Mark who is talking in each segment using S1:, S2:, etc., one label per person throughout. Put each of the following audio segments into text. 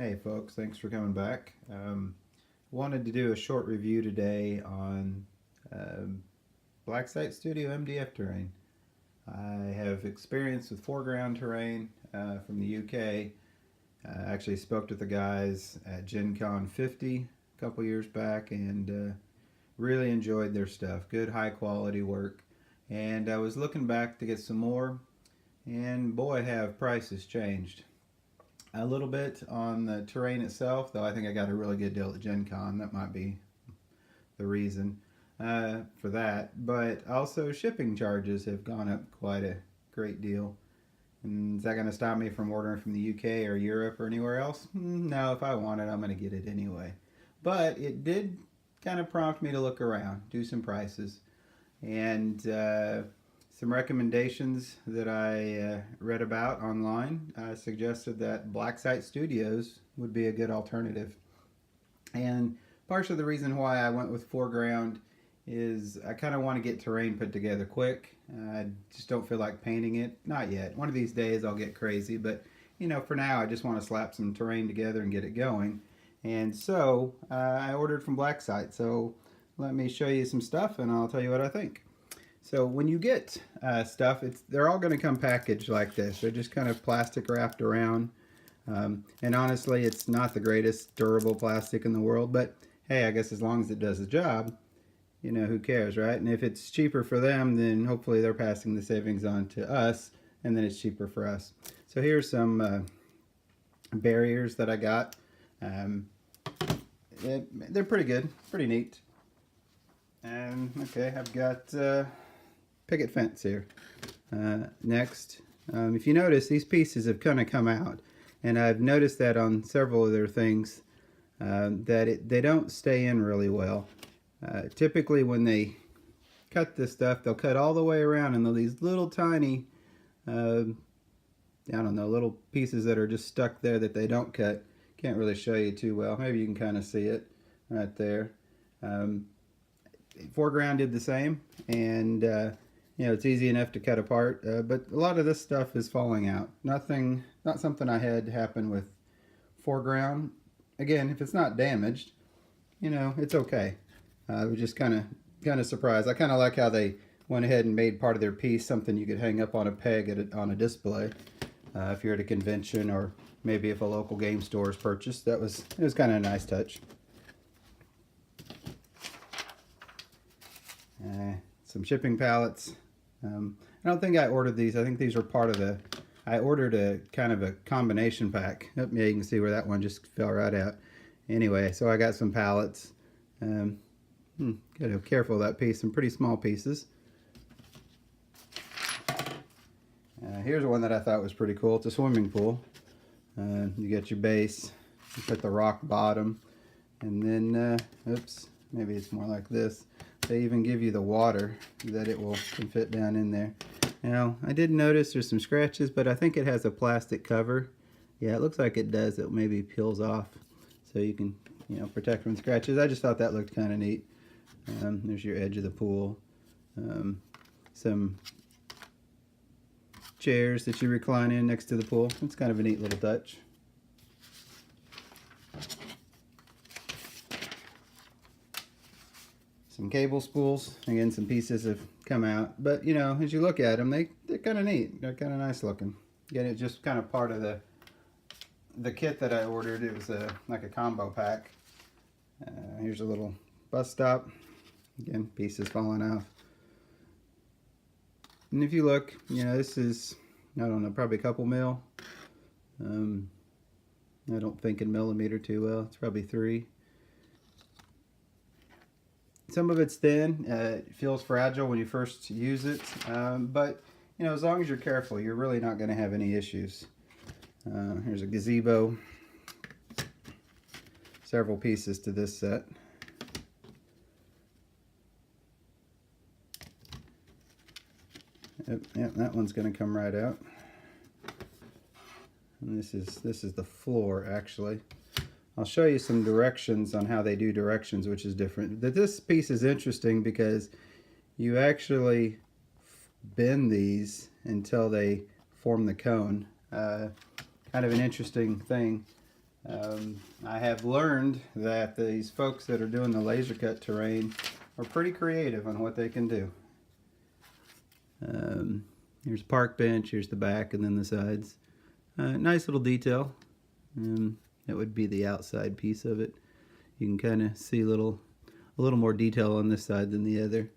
S1: Hey folks, thanks for coming back. Wanted to do a short review today on Black Site Studio MDF terrain. I have experience with foreground terrain from the UK. I actually spoke with the guys at Gen Con 50 a couple years back and really enjoyed their stuff. Good high quality work. And I was looking back to get some more, and boy have prices changed a little bit on the terrain itself, though I think I got a really good deal at Gen Con. That might be the reason for that. But also, shipping charges have gone up quite a great deal. And is that going to stop me from ordering from the UK or Europe or anywhere else? No, if I want it, I'm going to get it anyway. But it did kind of prompt me to look around, do some prices, and some recommendations that I read about online suggested that Black Site Studios would be a good alternative. And partially the reason why I went with foreground is I kind of want to get terrain put together quick. I just don't feel like painting it. Not yet. One of these days I'll get crazy, but for now I just want to slap some terrain together and get it going. And so I ordered from Black Site. So let me show you some stuff and I'll tell you what I think. So when you get stuff, they're all going to come packaged like this. They're just kind of plastic wrapped around. And honestly, it's not the greatest durable plastic in the world, but hey, I guess as long as it does the job, who cares, right? And if it's cheaper for them, then hopefully they're passing the savings on to us, and then it's cheaper for us. So here's some barriers that I got. They're pretty good, pretty neat. And okay, I've got picket fence here. Next, if you notice, these pieces have kind of come out, and I've noticed that on several of their things that they don't stay in really well. Typically when they cut this stuff, they'll cut all the way around, and these little tiny I don't know, little pieces that are just stuck there that they don't cut. Can't really show you too well. Maybe you can kind of see it right there. Foreground did the same, and it's easy enough to cut apart, but a lot of this stuff is falling out. Not something I had happen with foreground. Again, if it's not damaged, it's okay. I was just kind of surprised. I kind of like how they went ahead and made part of their piece something you could hang up on a peg on a display if you're at a convention, or maybe if a local game store is purchased. It was kind of a nice touch. Some shipping pallets. I don't think I ordered these. I think these were part of I ordered a kind of a combination pack. Oh, yeah, you can see where that one just fell right out. Anyway, so I got some pallets. Gotta be careful of that piece. Some pretty small pieces. Here's one that I thought was pretty cool. It's a swimming pool. You get your base. You put the rock bottom, and then oops, maybe it's more like this. They even give you the water that can fit down in there. Now, I did notice there's some scratches, but I think it has a plastic cover. Yeah, it looks like it does. It maybe peels off, so you can, protect from scratches. I just thought that looked kind of neat. There's your edge of the pool. Some chairs that you recline in next to the pool. It's kind of a neat little touch. Some cable spools. Again, some pieces have come out, but as you look at them, they're kind of neat. They're kind of nice looking. Again, it's just kind of part of the kit that I ordered. It was like a combo pack. Here's a little bus stop. Again, pieces falling off. And if you look, this is, I don't know, probably a couple mil. I don't think in millimeter too well. It's probably 3. Some of it's thin. It feels fragile when you first use it, but as long as you're careful, you're really not going to have any issues. Here's a gazebo. Several pieces to this set. Yep, that one's going to come right out. And this is the floor, actually. I'll show you some directions on how they do directions, which is different. This piece is interesting because you actually bend these until they form the cone. Kind of an interesting thing. I have learned that these folks that are doing the laser cut terrain are pretty creative on what they can do. Here's park bench, here's the back, and then the sides. Nice little detail. That would be the outside piece of it. You can kind of see a little more detail on this side than the other.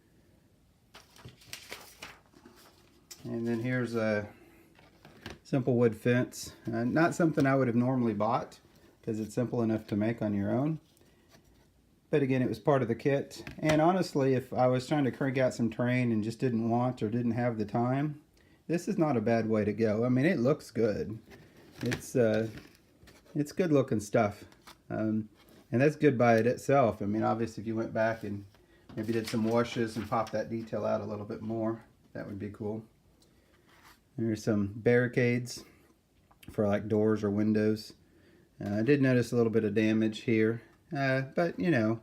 S1: And then here's a simple wood fence. Not something I would have normally bought because it's simple enough to make on your own. But again, it was part of the kit. And honestly, if I was trying to crank out some terrain and just didn't want or didn't have the time, this is not a bad way to go. I mean, it looks good. It's good looking stuff. And that's good by it itself. I mean, obviously if you went back and maybe did some washes and popped that detail out a little bit more, that would be cool. There's some barricades for like doors or windows. I did notice a little bit of damage here, but you know,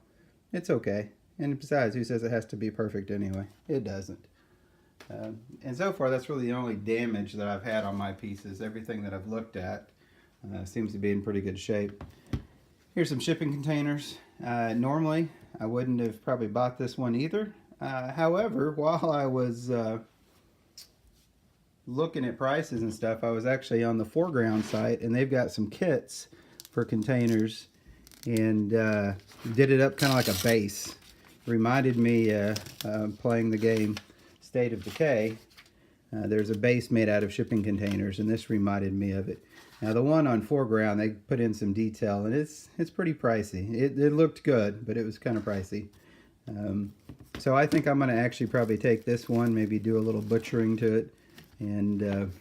S1: it's okay. And besides, who says it has to be perfect anyway? It doesn't. And so far, that's really the only damage that I've had on my pieces. Everything that I've looked at seems to be in pretty good shape. Here's some shipping containers. Normally, I wouldn't have probably bought this one either. However, while I was looking at prices and stuff, I was actually on the Foreground site, and they've got some kits for containers, and did it up kind of like a base. Reminded me playing the game State of Decay. There's a base made out of shipping containers, and this reminded me of it. Now the one on Foreground, they put in some detail, and it's pretty pricey. It looked good, but it was kind of pricey. So I think I'm going to actually probably take this one, maybe do a little butchering to it, and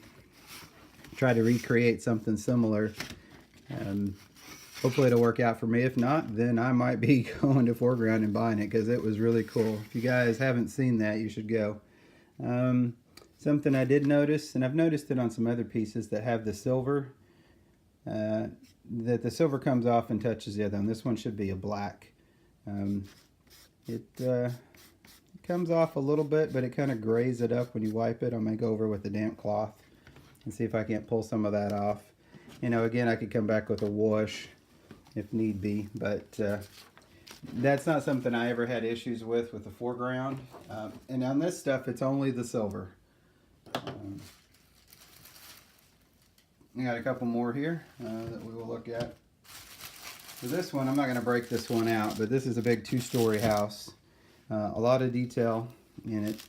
S1: try to recreate something similar. Hopefully it'll work out for me. If not, then I might be going to Foreground and buying it, because it was really cool. If you guys haven't seen that, you should go. Something I did notice, and I've noticed it on some other pieces that have the silver, that the silver comes off and touches the other one. This one should be a black. It comes off a little bit, but it kind of grays it up when you wipe it. I'm going to go over with a damp cloth and see if I can't pull some of that off. You know, again, I could come back with a wash if need be, but that's not something I ever had issues with the Foreground. And on this stuff, it's only the silver. I got a couple more here that we will look at. For this one, I'm not going to break this one out, but this is a big 2-story house. A lot of detail in it.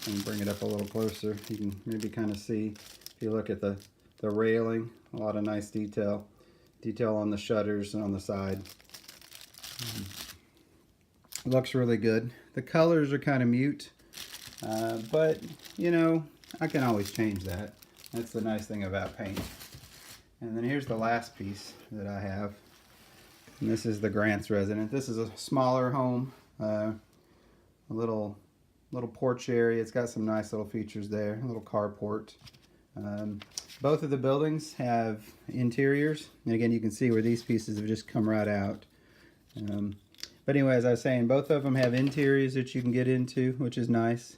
S1: And bring it up a little closer. You can maybe kind of see, if you look at the railing, a lot of nice detail. Detail on the shutters and on the side. Looks really good. The colors are kind of mute, but you know, I can always change that. That's the nice thing about paint. And then here's the last piece that I have. And this is the Grant's residence. This is a smaller home, a little porch area. It's got some nice little features there, a little carport. Both of the buildings have interiors, and again, you can see where these pieces have just come right out. But anyway, as I was saying, both of them have interiors that you can get into, which is nice.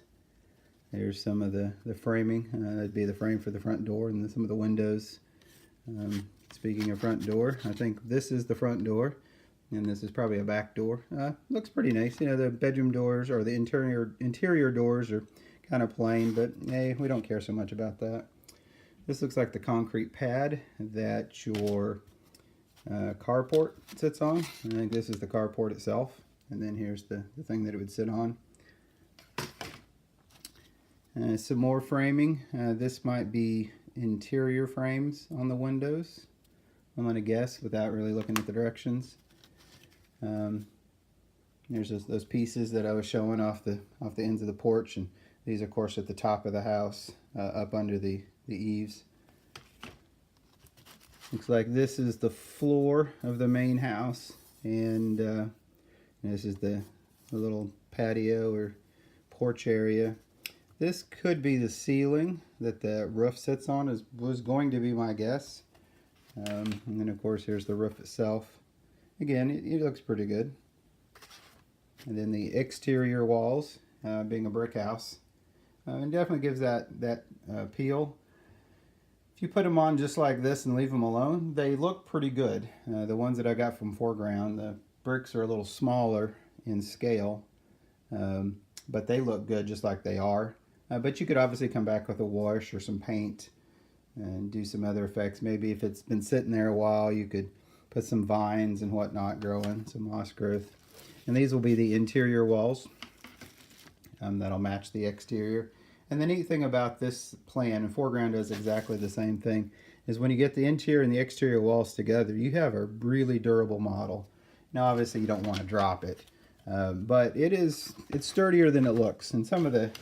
S1: There's some of the framing. That'd be the frame for the front door, and then some of the windows. Speaking of front door, I think this is the front door, and this is probably a back door. Looks pretty nice. You know, the bedroom doors or the interior doors are kind of plain, but hey, we don't care so much about that. This looks like the concrete pad that your carport sits on. I think this is the carport itself, and then here's the thing that it would sit on. Some more framing. This might be interior frames on the windows, I'm going to guess, without really looking at the directions. There's those pieces that I was showing off the ends of the porch, and these of course at the top of the house, up under the eaves. Looks like this is the floor of the main house, and this is the little patio or porch area. This could be the ceiling that the roof sits on, was going to be my guess. And then of course here's the roof itself. Again, it looks pretty good. And then the exterior walls, being a brick house, and definitely gives that appeal. If you put them on just like this and leave them alone, they look pretty good. The ones that I got from Foreground, the bricks are a little smaller in scale, but they look good just like they are. But you could obviously come back with a wash or some paint and do some other effects. Maybe if it's been sitting there a while, you could put some vines and whatnot growing, some moss growth. And these will be the interior walls that'll match the exterior. And the neat thing about this plan, and Foreground does exactly the same thing, is when you get the interior and the exterior walls together, you have a really durable model. Now obviously you don't want to drop it, but it's sturdier than it looks. And there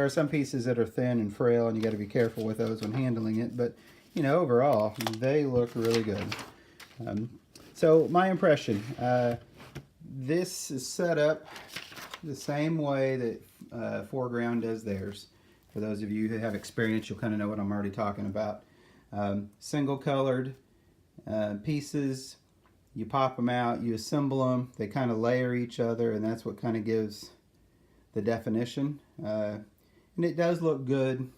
S1: are some pieces that are thin and frail, and you got to be careful with those when handling it. But you know, overall, they look really good. So my impression, this is set up the same way that Foreground does theirs. For those of you who have experience, you'll kind of know what I'm already talking about. Single colored pieces, you pop them out, you assemble them, they kind of layer each other, and that's what kind of gives the definition. And it does look good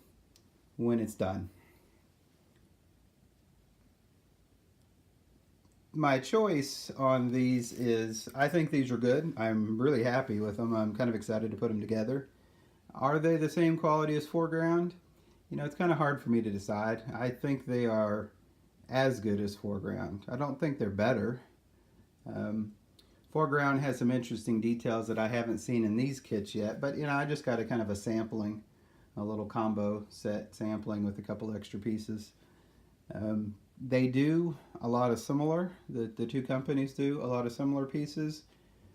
S1: when it's done. My choice on these is, I think these are good. I'm really happy with them. I'm kind of excited to put them together. Are they the same quality as Foreground? You know, it's kind of hard for me to decide. I think they are as good as Foreground. I don't think they're better. Foreground has some interesting details that I haven't seen in these kits yet, but you know, I just got a kind of a sampling, a little combo set sampling with a couple extra pieces. They do a lot of similar, the two companies do a lot of similar pieces,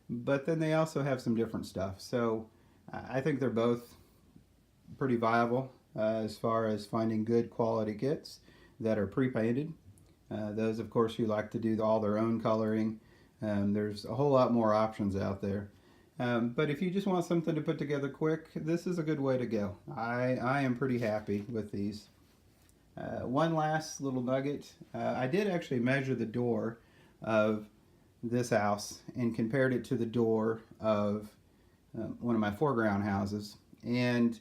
S1: but then they also have some different stuff. So I think they're both pretty viable as far as finding good quality kits that are pre-painted. Those, of course, who like to do all their own coloring, there's a whole lot more options out there. But if you just want something to put together quick, this is a good way to go. I am pretty happy with these. One last little nugget. I did actually measure the door of this house and compared it to the door of one of my Foreground houses, and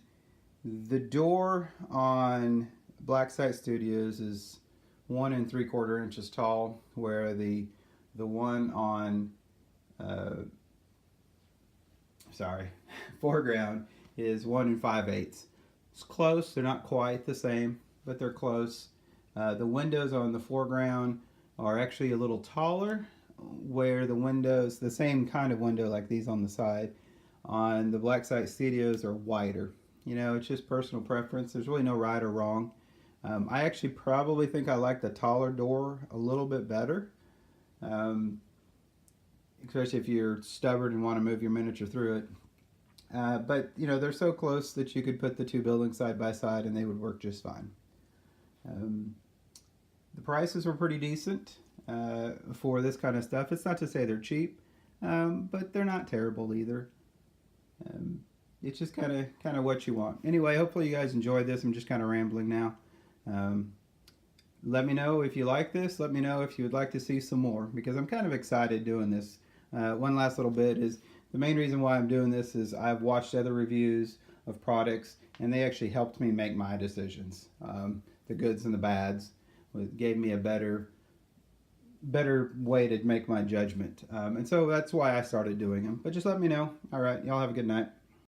S1: the door on Black Site Studios is 1 3/4 inches tall, where the one on Foreground is 1 5/8. It's close. They're not quite the same, but they're close. The windows on the Foreground are actually a little taller, where the windows, the same kind of window like these on the side, on the Black Site Studios are wider. You know, it's just personal preference. There's really no right or wrong. I actually probably think I like the taller door a little bit better, especially if you're stubborn and want to move your miniature through it. But, you know, they're so close that you could put the two buildings side by side and they would work just fine. The prices were pretty decent for this kind of stuff. It's not to say they're cheap, but they're not terrible either. It's just kind of what you want. Anyway, hopefully you guys enjoyed this. I'm just kind of rambling now. Let me know if you like this. Let me know if you would like to see some more, because I'm kind of excited doing this. One last little bit is, the main reason why I'm doing this is I've watched other reviews of products, and they actually helped me make my decisions. The goods and the bads. It gave me a better way to make my judgment. And so that's why I started doing them. But just let me know. All right, y'all have a good night.